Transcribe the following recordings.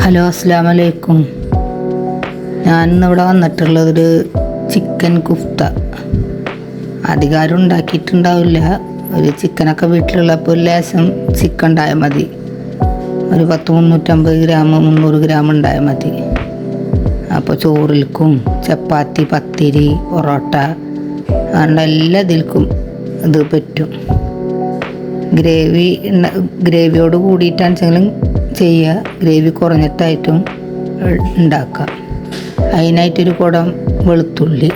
Hello, അസ്സലാമു അലൈക്കും. ഞാനിന്നിവിടെ വന്നിട്ടുള്ളതൊരു ചിക്കൻ കുഫ്ത. അധികാരം ഉണ്ടാക്കിയിട്ടുണ്ടാവില്ല. ഒരു ചിക്കനൊക്കെ വീട്ടിലുള്ളപ്പോൾ ഒരു ലേശം ചിക്കൻ ഉണ്ടായാൽ മതി. ഒരു 350 ഗ്രാം 300 ഗ്രാം ഉണ്ടായാൽ മതി. അപ്പോൾ ചോറിൽക്കും ചപ്പാത്തി, പത്തിരി, പൊറോട്ട അതുകൊണ്ട് എല്ലാ ഇതിൽക്കും ഇത് പറ്റും. ഗ്രേവിയോട് കൂടിയിട്ടാണെങ്കിലും ചെയ്യുക, ഗ്രേവി കുറഞ്ഞിട്ടായിട്ടും ഉണ്ടാക്കാം. അതിനായിട്ടൊരു കുടം വെളുത്തുള്ളി,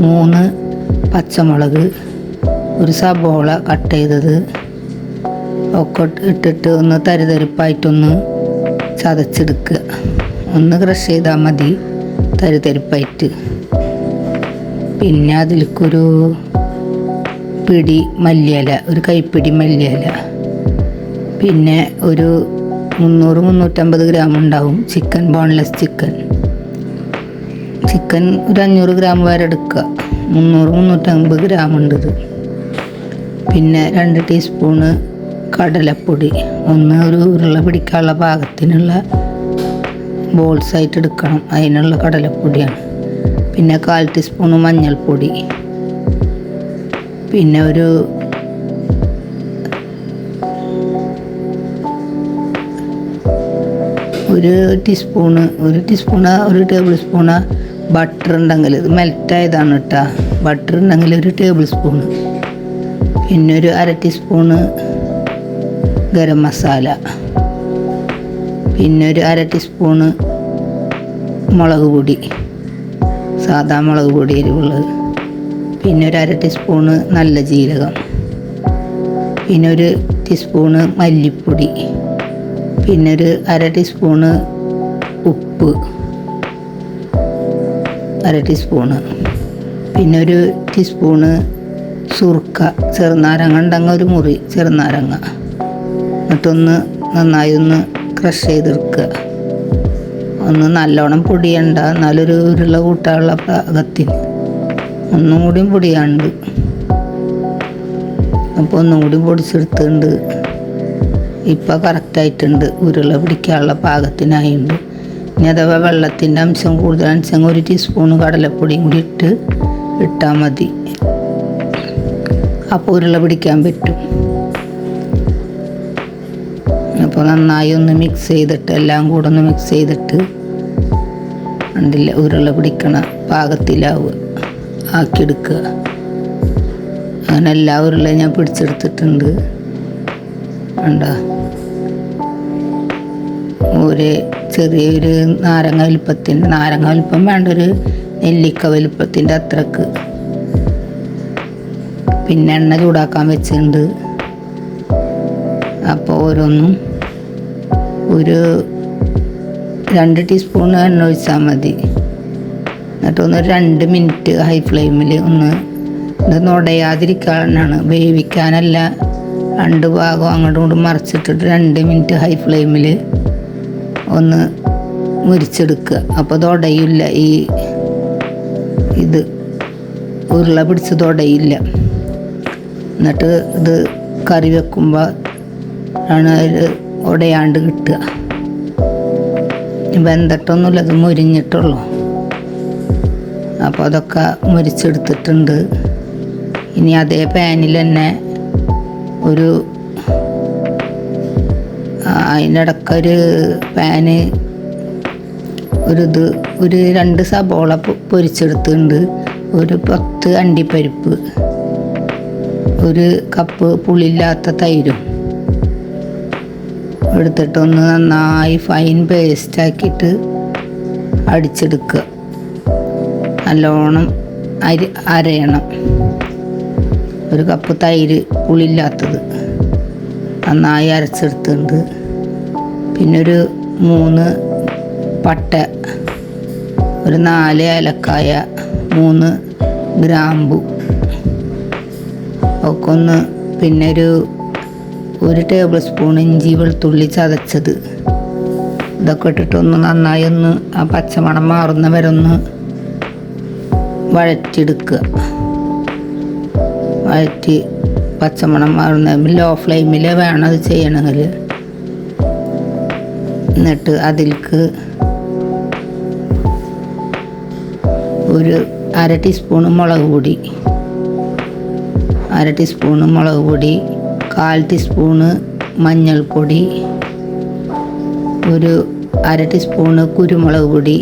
3 പച്ചമുളക്, ഒരു സബോള കട്ട് ചെയ്തത് ഒക്കെ ഇട്ടിട്ട് ഒന്ന് തരിതരിപ്പായിട്ടൊന്ന് ചതച്ചെടുക്കുക. ഒന്ന് ക്രഷ് ചെയ്താൽ മതി തരിതരിപ്പായിട്ട്. പിന്നെ അതിലേക്കൊരു പിടി മല്ലിയില, ഒരു കൈപ്പിടി മല്ലിയില, പിന്നെ ഒരു 300-350 ഗ്രാം ഉണ്ടാവും ചിക്കൻ, ബോൺലെസ് ചിക്കൻ ഒരു 500 ഗ്രാം വരെ എടുക്കുക. 300-350 ഗ്രാം ഉണ്ട് ഇത്. പിന്നെ 2 ടീസ്പൂണ് കടലപ്പൊടി, ഒരു ഉരുള പിടിക്കാനുള്ള പാകത്തിനുള്ള ബോൾസായിട്ട് എടുക്കണം, അതിനുള്ള കടലപ്പൊടിയാണ്. പിന്നെ 1/4 ടീസ്പൂണ് മഞ്ഞൾപ്പൊടി, പിന്നെ ഒരു ടേബിൾ സ്പൂണ് ബട്ടർ ഉണ്ടെങ്കിൽ, ഇത് മെൽറ്റായതാണ് കേട്ടോ. ബട്ടർ ഉണ്ടെങ്കിൽ 1 ടേബിൾ സ്പൂണ്. പിന്നെ ഒരു 1/2 ടീസ്പൂണ് ഗരം മസാല, പിന്നെ ഒരു 1/2 ടീസ്പൂണ് മുളക് പൊടി, സാദാ മുളക് പൊടി എരിവുള്ളത്, പിന്നെ ഒരു 1/2 ടീസ്പൂണ് നല്ല ജീരകം, പിന്നെ ഒരു ടീസ്പൂണ് മല്ലിപ്പൊടി, പിന്നെ ഒരു 1/2 ടീസ്പൂണ് ഉപ്പ്, 1/2 ടീസ്പൂണ്, പിന്നെ ഒരു ടീസ്പൂണ് സുർക്ക, ചെറുനാരങ്ങ ഉണ്ടെങ്കിൽ ഒരു മുറി ചെറുനാരങ്ങ, എന്നിട്ടൊന്ന് നന്നായി ഒന്ന് ക്രഷ് ചെയ്തെടുക്കുക. ഒന്ന് നല്ലോണം പൊടിയണ്ട, എന്നാലൊരു ഉരുള കൂട്ടാനുള്ള പാകത്തിന്. ഒന്നും കൂടിയും പൊടിയാണ്ട്, അപ്പോൾ ഒന്നും കൂടി പൊടിച്ചെടുത്തുണ്ട്. ഇപ്പോൾ കറക്റ്റായിട്ടുണ്ട്, ഉരുള പിടിക്കാനുള്ള പാകത്തിനായിട്ടുണ്ട്. ഇനി അഥവാ വെള്ളത്തിൻ്റെ അംശം കൂടുതലാണെന്ന് 1 ടീസ്പൂണ് കടലപ്പൊടിയും കൂടി ഇട്ടാൽ മതി. അപ്പോൾ ഉരുള പിടിക്കാൻ പറ്റും. അപ്പോൾ നന്നായി ഒന്ന് മിക്സ് ചെയ്തിട്ട്, എല്ലാം കൂടെ ഒന്ന് മിക്സ് ചെയ്തിട്ട് കണ്ടില്ല, ഉരുള പിടിക്കണ പാകത്തിലാവുക ആക്കിയെടുക്കുക. അങ്ങനെ എല്ലാ ഉരുളയും ഞാൻ പിടിച്ചെടുത്തിട്ടുണ്ട്. വേണ്ട, ഒരു ചെറിയൊരു നാരങ്ങ വലിപ്പം വേണ്ട, ഒരു നെല്ലിക്ക വലിപ്പത്തിൻ്റെ അത്രക്ക്. പിന്നെ എണ്ണ ചൂടാക്കാൻ വെച്ചിട്ടുണ്ട്. അപ്പോൾ ഓരോന്നും ഒരു 2 ടീസ്പൂൺ എണ്ണ ഒഴിച്ചാൽ മതി. എന്നിട്ടൊന്ന് 2 മിനിറ്റ് ഹൈ ഫ്ലെയിമിൽ ഇത് ഉടയാതിരിക്കാനാണ്, വേവിക്കാനല്ല. 2 ഭാഗം അങ്ങോട്ടും ഇങ്ങോട്ടും മറിച്ചിട്ടിട്ട് 2 മിനിറ്റ് ഹൈ ഫ്ലെയിമിൽ ഒന്ന് മുരിച്ചെടുക്കുക. അപ്പോൾ ഇത് ഉടയില്ല, ഇത് ഉരുള പിടിച്ചത് ഉടയില്ല. എന്നിട്ട് ഇത് കറി വെക്കുമ്പോൾ ആണ് ഉടയാണ്ട് കിട്ടുക. വെന്തിട്ടൊന്നുമില്ല, ഇത് മുരിഞ്ഞിട്ടുള്ളൂ. അപ്പോൾ അതൊക്കെ മുരിച്ചെടുത്തിട്ടുണ്ട്. ഇനി അതേ പാനിൽ തന്നെ അതിനിടയ്ക്കൊരു പാന് ഒരു 2 സബോള പൊരിച്ചെടുത്തിട്ടുണ്ട്, ഒരു 10 അണ്ടിപ്പരിപ്പ്, 1 കപ്പ് പുളിയില്ലാത്ത തൈരും എടുത്തിട്ടൊന്ന് നന്നായി ഫൈൻ പേസ്റ്റാക്കിയിട്ട് അടിച്ചെടുക്കുക. നല്ലോണം അരയണം. 1 കപ്പ് തൈര് പുളിയില്ലാത്തത് നന്നായി അരച്ചെടുത്തിട്ടുണ്ട്. പിന്നെ ഒരു 3 പട്ട, ഒരു 4 ഏലക്കായ, 3 ഗ്രാമ്പു ഒക്കെ ഒന്ന്, പിന്നെ ഒരു ടേബിൾ സ്പൂൺ ഇഞ്ചി വെളുത്തുള്ളി ചതച്ചത്, ഇതൊക്കെ ഇട്ടിട്ടൊന്ന് നന്നായി ഒന്ന് ആ പച്ചമണം മാറുന്ന വരെ ഒന്ന് വഴറ്റിയെടുക്കുക. വഴറ്റി പച്ചമണം മാറുന്ന ലോ ഫ്ലെയിമിൽ വേണം അത് ചെയ്യണമെങ്കിൽ. എന്നിട്ട് അതിലേക്ക് ഒരു 1/2 ടീസ്പൂണ് മുളക് പൊടി, 1/2 ടീസ്പൂണ് മുളക് പൊടി, 1/4 ടീസ്പൂണ് മഞ്ഞൾപ്പൊടി, ഒരു 1/2 ടീസ്പൂണ് കുരുമുളക് പൊടി,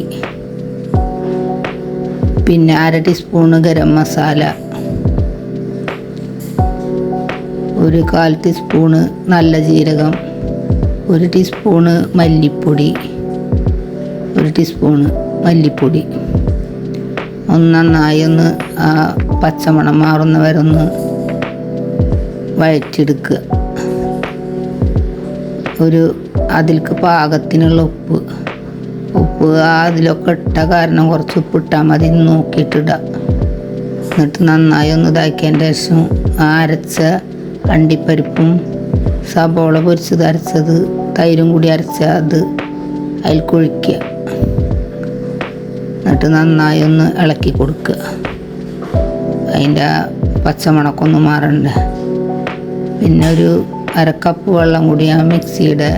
പിന്നെ 1/2 ടീസ്പൂണ് ഗരം മസാല, ഒരു 1/4 ടീസ്പൂണ് നല്ല ജീരകം, 1 ടീസ്പൂണ് മല്ലിപ്പൊടി, 1 ടീസ്പൂണ് മല്ലിപ്പൊടി. നന്നായി ഒന്ന് ആ പച്ചമണം മാറുന്ന വരെ ഒന്ന് വഴറ്റിയെടുക്കുക. അതിലേക്ക് പാകത്തിനുള്ള ഉപ്പ് അതിലൊക്കെ ഇട്ട കാരണം കുറച്ച് ഉപ്പിട്ടാൽ മതി, നോക്കിയിട്ടിടുക. എന്നിട്ട് നന്നായി ഒന്ന് ഇതാക്കിയതിൻ്റെ ശേഷം അരച്ച അണ്ടിപ്പരിപ്പും സബോള പൊരിച്ചത് അരച്ചത് തൈരും കൂടി അരച്ച അത് അതിൽ ഒഴിക്കുക. എന്നിട്ട് നന്നായി ഒന്ന് ഇളക്കി കൊടുക്കുക. അതിൻ്റെ പച്ചമണമൊക്കെ ഒന്ന് മാറണ്ടേ. പിന്നെ ഒരു 1/2 കപ്പ് വെള്ളം കൂടി ആ മിക്സിയുടെ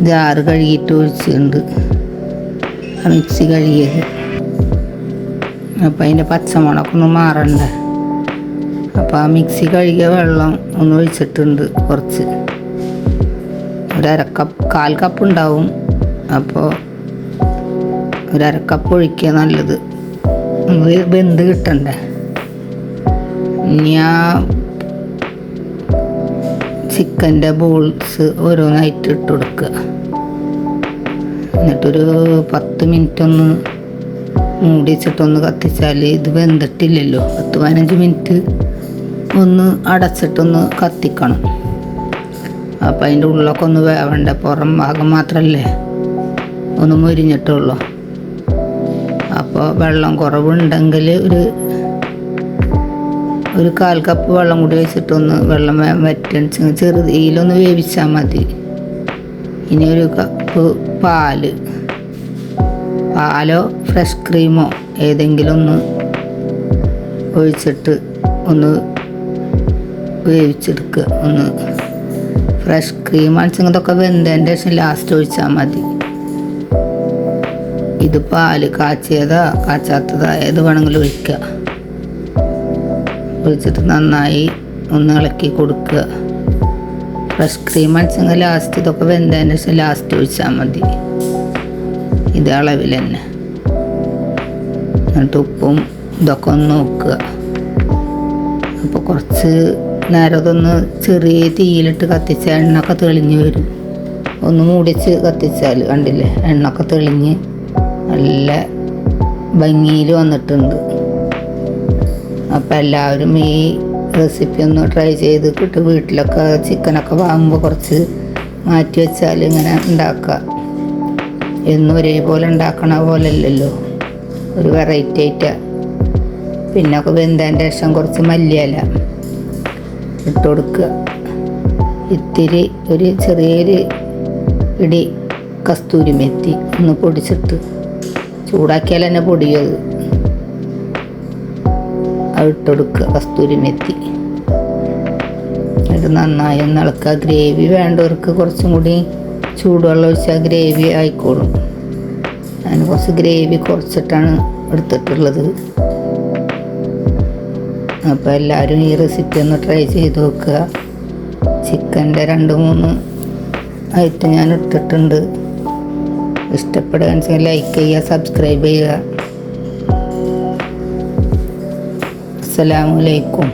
ജാറ് കഴുകിയിട്ട് ഒഴിച്ചിട്ടുണ്ട്, ആ മിക്സി കഴുകിയത്. അപ്പം അതിൻ്റെ പച്ചമണമൊക്കെ ഒന്ന് മാറണ്ടേ. അപ്പോൾ ആ മിക്സി കഴുകിയ വെള്ളം ഒന്ന് ഒഴിച്ചിട്ടുണ്ട് കുറച്ച്, ഒരു 1/4 കപ്പ് ഉണ്ടാവും. അപ്പോൾ ഒരു 1/2 കപ്പ് ഒഴിക്കുക നല്ലത്, വെന്ത് കിട്ടണ്ടേ. ഇനി ആ ചിക്കൻ്റെ ബോൾസ് ഓരോന്നായിട്ട് ഇട്ട് കൊടുക്കുക. എന്നിട്ടൊരു 10 മിനിറ്റ് ഒന്ന് മൂടി വെച്ചിട്ടൊന്ന് കത്തിച്ചാൽ ഇത് വെന്തിട്ടില്ലല്ലോ. 10-15 മിനിറ്റ് ഒന്ന് അടച്ചിട്ടൊന്ന് കത്തിക്കണം. അപ്പം അതിൻ്റെ ഉള്ളൊക്കെ ഒന്ന് വേവണ്ട, പുറം ഭാഗം മാത്രമല്ലേ ഒന്ന് മുരിഞ്ഞിട്ടുള്ളൂ. അപ്പോൾ വെള്ളം കുറവുണ്ടെങ്കിൽ ഒരു 1/4 കപ്പ് വെള്ളം കൂടി വെച്ചിട്ടൊന്ന് വെള്ളം വറ്റിച്ച് ചെറുതിയിലൊന്ന് വേവിച്ചാൽ മതി. ഇനി 1 കപ്പ് പാലോ ഫ്രഷ് ക്രീമോ ഏതെങ്കിലും ഒന്ന് ഒഴിച്ചിട്ട് ഒന്ന് വേവിച്ചെടുക്കുക. ഒന്ന് ഫ്രഷ് ക്രീം ആണെച്ചെങ്കിൽ ഇതൊക്കെ വെന്തതിൻ്റെ ശേഷം ലാസ്റ്റ് ഒഴിച്ചാൽ മതി. ഇത് പാല് കാച്ചിയതാ കാച്ചാത്തതാ ഏത് വേണമെങ്കിലും ഒഴിക്കുക. ഒഴിച്ചിട്ട് നന്നായി ഒന്ന് ഇളക്കി കൊടുക്കുക. ഫ്രഷ് ക്രീം അടിച്ചെങ്കിൽ ലാസ്റ്റ് ഇതൊക്കെ വെന്തതിന് ശേഷം ലാസ്റ്റ് ഒഴിച്ചാൽ മതി, ഇത് അളവിൽ തന്നെ. എന്നിട്ട് ഉപ്പും ഇതൊക്കെ ഒന്ന് നോക്കുക. അപ്പോൾ കുറച്ച് നേരം അതൊന്ന് ചെറിയ തീയിലിട്ട് കത്തിച്ച എണ്ണയൊക്കെ തെളിഞ്ഞ് വരും. ഒന്ന് മൂടിച്ച് കത്തിച്ചാൽ കണ്ടില്ലേ, എണ്ണയൊക്കെ തെളിഞ്ഞ് നല്ല ഭംഗിയിൽ വന്നിട്ടുണ്ട്. അപ്പം എല്ലാവരും ഈ റെസിപ്പി ഒന്ന് ട്രൈ ചെയ്തിട്ട് വീട്ടിലൊക്കെ ചിക്കനൊക്കെ വാങ്ങുമ്പോൾ കുറച്ച് മാറ്റി വെച്ചാൽ ഇങ്ങനെ ഉണ്ടാക്കുക. എന്നും ഒരേപോലെ ഉണ്ടാക്കണ പോലെ അല്ലല്ലോ, ഒരു വെറൈറ്റി ആയിട്ട്. പിന്നെ ഒക്കെ വെന്തതിൻ്റെ ശേഷം കുറച്ച് മല്ലിയില ഇട്ട് കൊടുക്കുക. ഇത്തിരി ഒരു ചെറിയൊരു ഇടി കസ്തൂരി മെത്തി ഒന്ന് പൊടിച്ചിട്ട് ചൂടാക്കിയാൽ തന്നെ പൊടിയത് അത് ഇട്ടുകൊടുക്കുക, കസ്തൂരി മെത്തി. അത് നന്നായി ഒന്ന് ഇളക്കുക. ഗ്രേവി വേണ്ടവർക്ക് കുറച്ചും കൂടി ചൂടുവെള്ളം ഒഴിച്ചാൽ ഗ്രേവി ആയിക്കോളും. അതിന് കുറച്ച് ഗ്രേവി കുറച്ചിട്ടാണ് എടുത്തിട്ടുള്ളത്. അപ്പോൾ എല്ലാവരും ഈ റെസിപ്പി ഒന്ന് ട്രൈ ചെയ്ത് നോക്കുക. ചിക്കൻ്റെ 2-3 ഐറ്റം ഞാൻ ഇട്ടിട്ടുണ്ട്. ഇഷ്ടപ്പെടുകയാണെന്ന് വെച്ചാൽ ലൈക്ക് ചെയ്യുക, സബ്സ്ക്രൈബ് ചെയ്യുക. അസ്സലാമു അലൈക്കും.